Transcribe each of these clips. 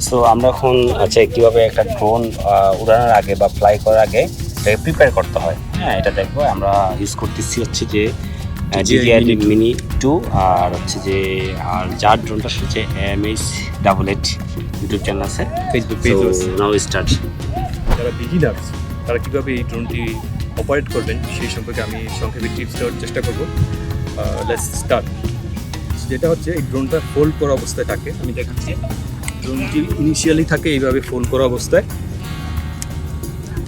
So আমরা এখন কীভাবে একটা ড্রোন উড়ানোর আগে বা ফ্লাই করার আগে এটাকে প্রিপেয়ার করতে হয়, হ্যাঁ এটা দেখবো। আমরা ইউজ করতেছি হচ্ছে যে DJI মিনি 2 আর হচ্ছে যে যার ড্রোনটা হচ্ছে MH88 ইউটিউব চ্যানেল আছে, ফেসবুক পেজ আছে। নাও স্টার্ট। যারা বিগিনার্স তারা কীভাবে এই ড্রোনটি অপারেট করবেন সেই সম্পর্কে আমি সংক্ষেপে টিপস দেওয়ার চেষ্টা করব। Let's start. যেটা হচ্ছে এই ড্রোনটা ফোল্ড করা অবস্থায় থাকে, আমি দেখাচ্ছি। ড্রোনটি ইনিশিয়ালি থাকে এইভাবে ফোল্ড করা অবস্থায়,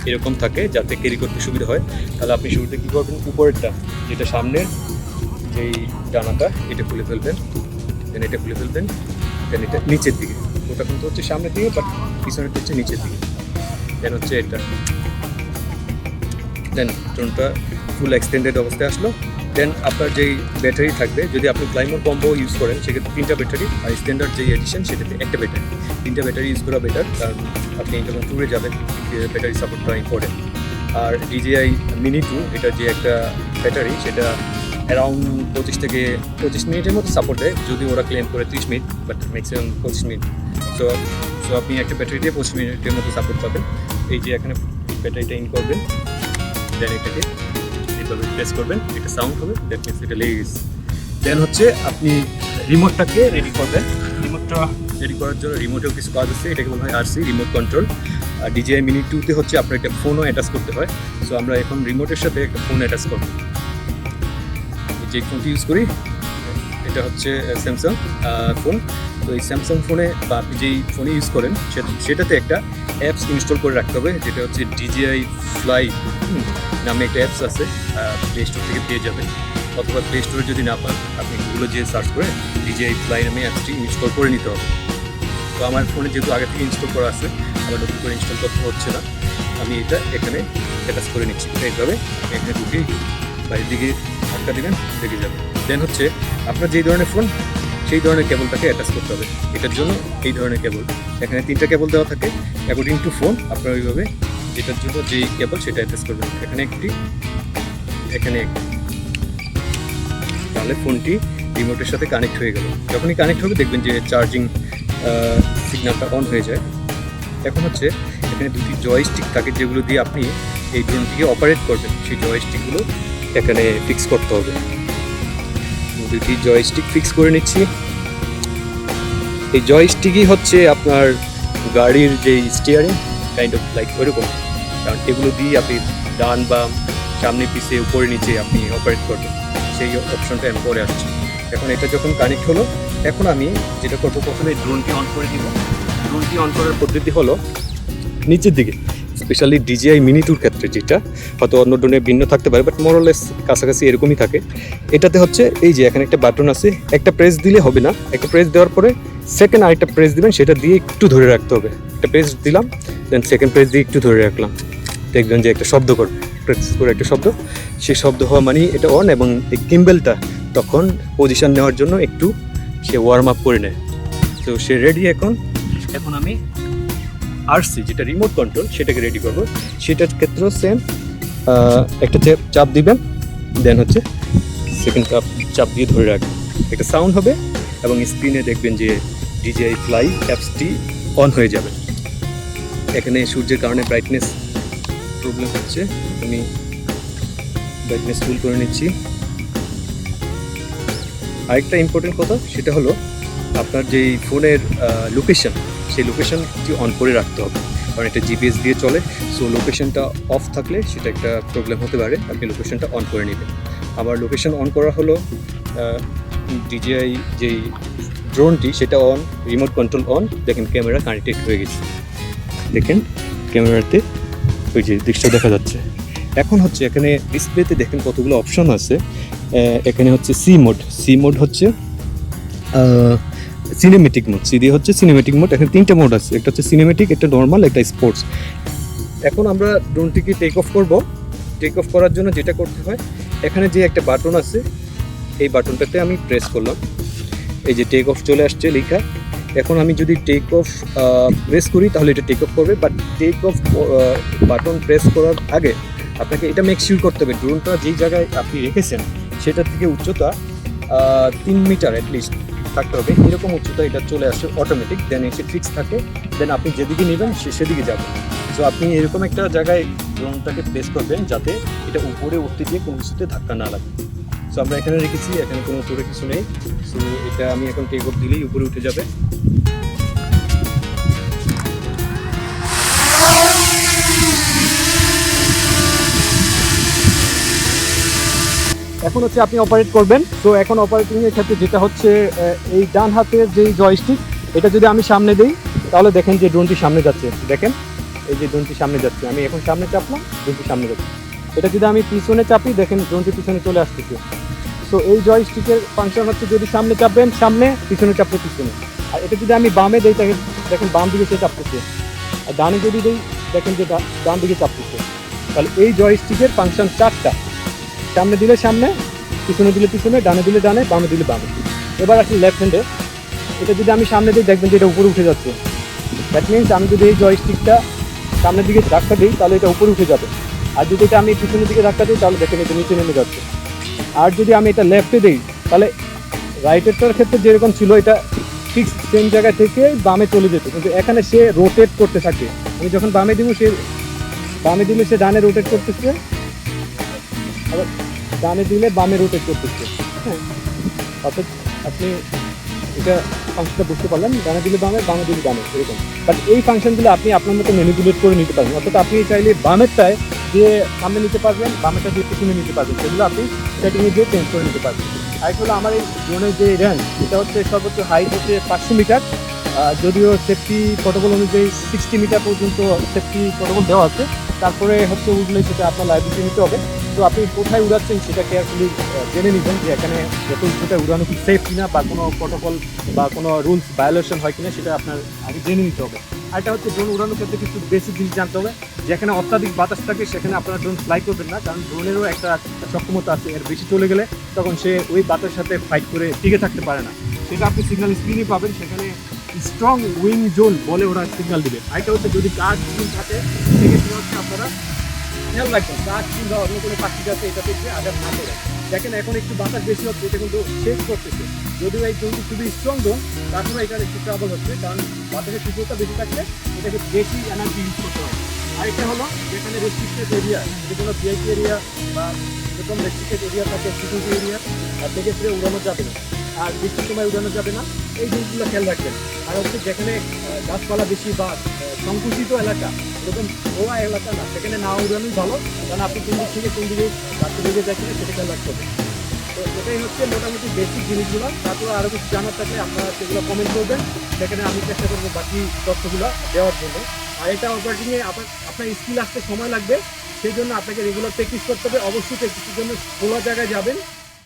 এরকম থাকে যাতে ক্যারি করতে সুবিধা হয়। তাহলে আপনি শুরুতে কী করবেন, উপরেরটা যেটা সামনের যেই ডানাটা এটা খুলে ফেলবেন, দেন এটা খুলে ফেলবেন, দেন এটা নিচের দিকে, ওটা কিন্তু হচ্ছে সামনের দিকে বাট পিছনেরটা হচ্ছে নিচের দিকে, দেন হচ্ছে এটা, দেন ড্রোনটা ফুল এক্সটেন্ডেড অবস্থায় আসলো। দেন আপনার যেই ব্যাটারি থাকবে, যদি আপনি ক্লাইমার কম্বো ইউজ করেন সেক্ষেত্রে 3টা ব্যাটারি, আর স্ট্যান্ডার্ড যেই এডিশন সেটাতে একটা ব্যাটারি। 3টা ব্যাটারি ইউজ করা বেটার, কারণ আপনি যখন ট্যুরে যাবেন ব্যাটারি সাপোর্টটা ইম্পর্টেন্ট। আর DJI মিনি 2 এটা যে একটা ব্যাটারি, সেটা অ্যারাউন্ড 25 মিনিটের মতো সাপোর্ট দেয়, যদি ওরা ক্লেম করে 30 minute, but maximum 25 minute. So আপনি একটা ব্যাটারি দিয়ে 25 মিনিটের মতো সাপোর্ট পাবেন। এই যে এখানে ব্যাটারিটা ইন করবেন, দেন এটাকে এইভাবে প্রেস করবেন, এটা সাউন্ড হবে, দ্যাট মিনস এটা লেগে গেছে। দেন হচ্ছে আপনি রিমোটটাকে রেডি করবেন। রিমোটটা রেডি করার জন্য রিমোটেও কিছু কাজ আছে, এটাকে বলা হয় RC, রিমোট কন্ট্রোল। আর DJI মিনি 2তে হচ্ছে আপনার একটা ফোনও অ্যাটাচ করতে হয়। সো আমরা এখন রিমোটের সাথে একটা ফোন অ্যাটাচ করব। যে ফোনটি ইউজ করি এটা হচ্ছে স্যামসাং ফোন। তো এই স্যামসাং ফোনে বা আপনি যেই ফোনে ইউজ করেন সেটাতে একটা অ্যাপস ইনস্টল করে রাখতে হবে, যেটা হচ্ছে DJI ফ্লাই নামে একটা অ্যাপস আছে, প্লে স্টোর থেকে পেয়ে যাবেন। অথবা প্লে স্টোরে যদি না পান, আপনি গুগলে যেয়ে সার্চ করে DJI ফ্লাই নামে অ্যাপসটি ইনস্টল করে নিতে হবে। তো আমার ফোনে যেহেতু আগে থেকে ইনস্টল করা আছে, আমার নতুন করে ইনস্টল করতে হচ্ছে না, আমি এটা এখানে অ্যাটাচ করে নিচ্ছি। এইভাবে এখানে ঢুকে বাইরের দিকে ধাক্কা দেবেন, লেগে যাবে। দেন হচ্ছে আপনার যেই ধরনের ফোন সেই ধরনের কেবলটাকে অ্যাটাচ করতে হবে। এটার জন্য এই ধরনের কেবল, এখানে 3টা কেবল দেওয়া থাকে অ্যাকর্ডিং টু ফোন। আপনার ওইভাবে যেটার জন্য যেই কেবল সেটা অ্যাটাচ করবেন, এখানে একটি, এখানে একটি, তাহলে ফোনটি রিমোটের সাথে কানেক্ট হয়ে গেল। যখনই কানেক্ট হবে দেখবেন যে চার্জিং সিগন্যালটা অন হয়ে যায়। এখন হচ্ছে এখানে 2টি জয়স্টিক থাকে যেগুলো দিয়ে আপনি এই ড্রোনটিকে অপারেট করবেন, সেই জয়স্টিকগুলো এখানে ফিক্স করতে হবে। 2টি জয়স্টিক ফিক্স করে নিচ্ছি। এই জয়স্টিকই হচ্ছে আপনার গাড়ির যে স্টিয়ারিং, কাইন্ড অফ লাইক ওইরকম, কারণ এগুলো দিয়ে আপনি ডান বাম, সামনে পিছে, উপরে নিচে আপনি অপারেট করবেন। সেই অপশনটা আমি পরে আসছি। এখন এটা যখন কানেক্ট হলো, এখন আমি যেটা করবো, প্রথমে ড্রোনটি অন করে দিব। ড্রোনটি অন করার পদ্ধতি হলো নিচের দিকে, স্পেশালি DJI মিনি 2-র ক্ষেত্রে, যেটা হয়তো অন্য ড্রোনে ভিন্ন থাকতে পারে, বাট মোরলেস কাছাকাছি এরকমই থাকে। এটাতে হচ্ছে এই যে এখানে একটা বাটন আছে, একটা প্রেস দিলে হবে না, একটা প্রেস দেওয়ার পরে সেকেন্ড আরেকটা প্রেস দিবেন, সেটা দিয়ে একটু ধরে রাখতে হবে। একটা প্রেস দিলাম, দেন সেকেন্ড প্রেস দিয়ে একটু ধরে রাখলাম, দেখবেন যে একটা শব্দ করবে, প্রেস করে একটা শব্দ, সেই শব্দ হওয়া মানে এটা অন। এবং এই গিম্বেলটা তখন পজিশন নেওয়ার জন্য একটু সে ওয়ার্ম আপ করে নেয়। তো সে রেডি। এখন আমি RC যেটা রিমোট কন্ট্রোল সেটাকে রেডি করবো। সেটার ক্ষেত্রেও সেম, একটা চাপ দিবেন, দেন হচ্ছে সেকেন্ড চাপ দিয়ে ধরে রাখবেন, একটা সাউন্ড হবে এবং স্ক্রিনে দেখবেন যে DJI ফ্লাই অ্যাপসটি অন হয়ে যাবে। এখানে সূর্যের কারণে ব্রাইটনেস প্রবলেম হচ্ছে, আমি ব্রাইটনেস ফুল করে নিচ্ছি। আরেকটা ইম্পর্টেন্ট কথা, সেটা হলো আপনার যেই ফোনের লোকেশন, সেই লোকেশনটি অন করে রাখতে হবে, কারণ এটা GPS দিয়ে চলে। সো লোকেশনটা অফ থাকলে সেটা একটা প্রবলেম হতে পারে, আপনি লোকেশনটা অন করে নেবেন। আমার লোকেশন অন করা হলো, DJI যেই ড্রোনটি সেটা অন, রিমোট কন্ট্রোল অন, দেখেন ক্যামেরা কানেক্টেড হয়ে গেছে, দেখেন ক্যামেরাতে ওই যে দৃশ্যটা দেখা যাচ্ছে। এখন হচ্ছে এখানে ডিসপ্লেতে দেখেন কতগুলো অপশন আছে। এখানে হচ্ছে সি মোড হচ্ছে সিনেমেটিক মোড, দিয়ে হচ্ছে সিনেমেটিক মোড। এখানে 3টা মোড আছে, একটা হচ্ছে সিনেমেটিক, একটা নর্মাল, একটা স্পোর্টস। এখন আমরা ড্রোনটিকে টেক অফ করব। টেক অফ করার জন্য যেটা করতে হয়, এখানে যে একটা বাটন আছে, এই বাটনটাতে আমি প্রেস করলাম, এই যে টেক অফ চলে আসছে লেখা। এখন আমি যদি টেক অফ প্রেস করি তাহলে এটা টেক অফ করবে, but take off button press করার আগে আপনাকে এটা মেক শিওর করতে হবে ড্রোনটা যেই জায়গায় আপনি রেখেছেন সেটার থেকে উচ্চতা 3 মিটার অ্যাটলিস্ট থাকতে হবে, এরকম উচ্চতা এটা চলে আসে অটোমেটিক, দেন এসে ফিক্স থাকে, দেন আপনি যেদিকে নেবেন সেদিকে যাবেন। সো আপনি এরকম একটা জায়গায় ড্রোনটাকে প্লেস করবেন যাতে এটা উপরে উঠতে গিয়ে কোনো কিছুতে ধাক্কা না লাগে। সো আমরা এখানে রেখেছি, এখানে কোনো উপরে কিছু নেই। সো এটা আমি এখন টেক অফ দিলেই উপরে উঠে যাবে। এখন হচ্ছে আপনি অপারেট করবেন। তো এখন অপারেটিং এর ক্ষেত্রে যেটা হচ্ছে এই ডান হাতের যেই জয়স্টিক, এটা যদি আমি সামনে দিই তাহলে দেখেন যে ড্রোনটি সামনে যাচ্ছে। দেখেন এই যে ড্রোনটি সামনে যাচ্ছে, আমি এখন সামনে চাপলাম, ড্রোনটি সামনে যাচ্ছে। এটা যদি আমি পিছনে চাপি দেখেন ড্রোনটি পিছনে চলে আসতেছে। সো এই জয়স্টিকের ফাংশন হচ্ছে যদি সামনে চাপবেন সামনে, পিছনে চাপলে পিছনে। আর এটা যদি আমি বামে দিই দেখেন বাম দিকে সে চাপতেছে, আর ডানে যদি দিই দেখেন যে ডান দিকে চাপতেছে। তাহলে এই জয়স্টিকের ফাংশন 4টা, সামনে দিলে সামনে, পিছনে দিলে পিছনে, ডানে দিলে ডানে, বামে দিলে বামে। এবার আসলে লেফট হ্যান্ডে, এটা যদি আমি সামনে দিই দেখবেন যে এটা উপরে উঠে যাচ্ছে। দ্যাট মিনস আমি যদি এই জয়স্টিকটা সামনের দিকে ধাক্কা দিই তাহলে এটা উপরে উঠে যাবে, আর যদি এটা আমি পিছনের দিকে ধাক্কা দিই তাহলে দেখেন এটা নিচে নেমে যাচ্ছে। আর যদি আমি এটা লেফটে দিই তাহলে রাইটেরটার ক্ষেত্রে যেরকম ছিল এটা ঠিক সেম জায়গা থেকে বামে চলে যেত, কিন্তু এখানে সে রোটেট করতে থাকে। আমি যখন বামে দিব সে বামে দিলে সে ডানে রোটেট করতেছে, আবার ডানে দিলে বামে রোটেট করতেছে। হ্যাঁ, অর্থাৎ আপনি এটা ফাংশনটা বুঝতে পারলেন, ডানে দিলে বামে, বামে দিলে ডানে, এরকম। বাট এই ফাংশনগুলো আপনি আপনার মতো ম্যানিপুলেট করে নিতে পারবেন। অর্থাৎ আপনি চাইলে বামেরটায় দিয়ে সামনে নিতে পারবেন, বামেরটা দিয়ে পিছনে নিতে পারবেন, সেগুলো আপনি সেটিংয়ে দিয়ে চেঞ্জ করে নিতে পারবেন। আর হলো আমার এই ড্রোনের যে রেঞ্জ, এটা হচ্ছে সর্বোচ্চ হাইট হচ্ছে 500 মিটার, যদিও সেফটি প্রোটোকল অনুযায়ী 60 মিটার পর্যন্ত সেফটি প্রোটোকল দেওয়া আছে। তারপরে হচ্ছে উঠলে সেটা আপনার লাইব্রেরিতে নিতে হবে। তো আপনি কোথায় উড়াচ্ছেন সেটা কেয়ারফুলি জেনে নেবেন যে এখানে যত উচ্চতায় উড়ানো কি সেফ কিনা, বা কোনো প্রোটোকল বা কোনো রুলস ভায়োলেশন হয় কিনা সেটা আপনার আগে জেনে নিতে হবে। আর এটা হচ্ছে ড্রোন উড়ানোর ক্ষেত্রে কিছু বেসিক জিনিস জানতে হবে। যেখানে অত্যাধিক বাতাস থাকে সেখানে আপনারা ড্রোন ফ্লাই করবেন না, কারণ ড্রোনেরও একটা সক্ষমতা আছে, এর বেশি চলে গেলে তখন সে ওই বাতাসের সাথে ফাইট করে টিকে থাকতে পারে না। সেটা আপনি সিগন্যাল স্ক্রিনে পাবেন, সেখানে স্ট্রং উইং জোন বলে ওরা সিগন্যাল দিবে। আরেকটা হচ্ছে যদি কাজ থাকে সেক্ষেত্রে হচ্ছে আপনারা খেয়াল রাখবেন কাজ কিংবা অন্য কোনো পাখি যাতে এটা দেখবে আঘাত না করে। দেখেন এখন একটু বাতাস বেশি হচ্ছে, এটা কিন্তু শেষ করতেছে। যদিও এই ড্রোনটি খুবই স্ট্রং ড্রোন, তারপরে এটার একটু ট্রাবল হচ্ছে, কারণ বাতাসের তীব্রতা বেশি থাকলে এটাকে বেশি এনার্জি ইউজ করতে হবে। আরেকটা হলো যেখানে রেস্ট্রিক্টেড এরিয়া, যে কোনো ভিআইপি এরিয়া বা যেরকম রেস্ট্রিক্টেড এরিয়া থাকে সিকিউরিটি এরিয়া, আর সেক্ষেত্রে উড়ানো যাবে না, আর বেশি সময় উড়ানো যাবে না। এই জিনিসগুলো খেয়াল রাখবেন। আর হচ্ছে যেখানে গাছপালা বেশি বা সংকুচিত এলাকা, এরকম ধোয়া এলাকা না, সেখানে না উড়ানোই ভালো, কারণ আপনি কোন দিক থেকে কোন দিকে গাছে লেগে যাচ্ছেন সেটা খেয়াল রাখতে হবে। তো এটাই হচ্ছে মোটামুটি বেসিক জিনিসগুলো। তারপর আরও কিছু জানার থাকলে আপনারা সেগুলো কমেন্ট করবেন, সেখানে আমি চেষ্টা করবো বাকি তথ্যগুলো দেওয়ার জন্য। আর এটা অপারেটিংয়ে আপনার স্কিল আসতে সময় লাগবে, সেই জন্য আপনাকে রেগুলার প্র্যাকটিস করতে হবে। অবশ্যই প্র্যাকটিসের জন্য খোলা জায়গায় যাবেন,